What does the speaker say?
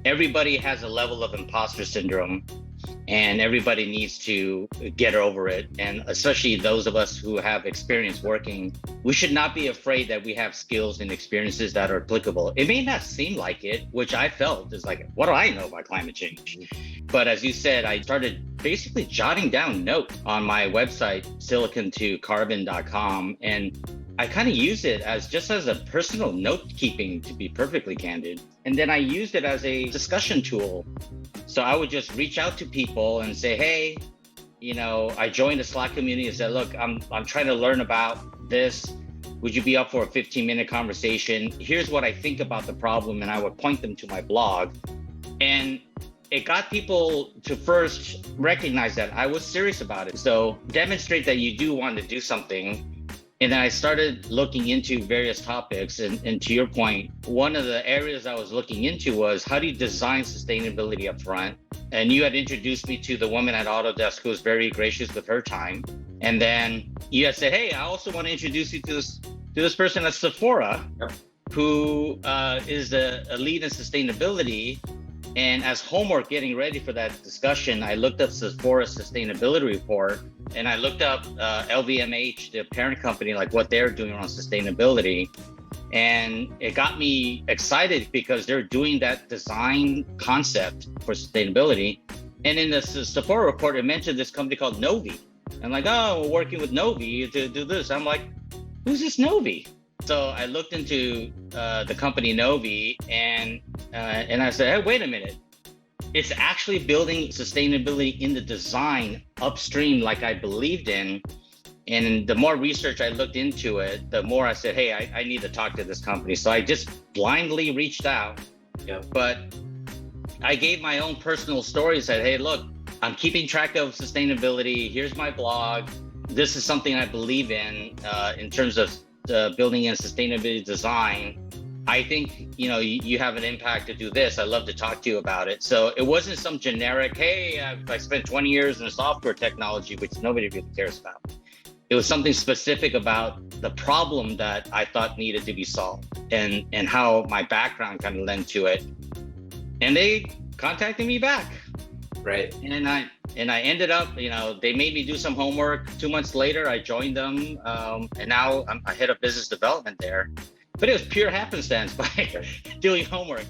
everybody has a level of imposter syndrome, and everybody needs to get over it. And especially those of us who have experience working, we should not be afraid that we have skills and experiences that are applicable. It may not seem like it, which I felt is like, what do I know about climate change? But as you said, I started basically jotting down notes on my website, silicon2carbon.com. And I kind of use it as just as a personal note keeping, to be perfectly candid. And then I used it as a discussion tool. So I would just reach out to people and say, hey, I joined the Slack community and said, look, I'm trying to learn about this. Would you be up for a 15-minute conversation? Here's what I think about the problem. And I would point them to my blog. And it got people to first recognize that I was serious about it. So demonstrate that you do want to do something. And then I started looking into various topics. And to your point, one of the areas I was looking into was how do you design sustainability up front? And you had introduced me to the woman at Autodesk who was very gracious with her time. And then you had said, hey, I also want to introduce you to this person at Sephora, yep, who is a lead in sustainability. And as homework getting ready for that discussion, I looked up Sephora's sustainability report, and I looked up LVMH, the parent company, like what they're doing around sustainability. And it got me excited because they're doing that design concept for sustainability. And in the Sephora report, it mentioned this company called Novi. I'm like, oh, we're working with Novi to do this. I'm like, who's this Novi? So I looked into the company Novi, and I said, hey, wait a minute. It's actually building sustainability in the design upstream like I believed in. And the more research I looked into it, the more I said, hey, I need to talk to this company. So I just blindly reached out. Yeah. But I gave my own personal story, said, hey, look, I'm keeping track of sustainability. Here's my blog. This is something I believe in terms of building in sustainability design. I think, you have an impact to do this. I'd love to talk to you about it. So it wasn't some generic, hey, I spent 20 years in software technology, which nobody really cares about. It was something specific about the problem that I thought needed to be solved and how my background kind of lent to it. And they contacted me back. Right. And I ended up, they made me do some homework. 2 months later, I joined them. And now I'm head of business development there. But it was pure happenstance by doing homework.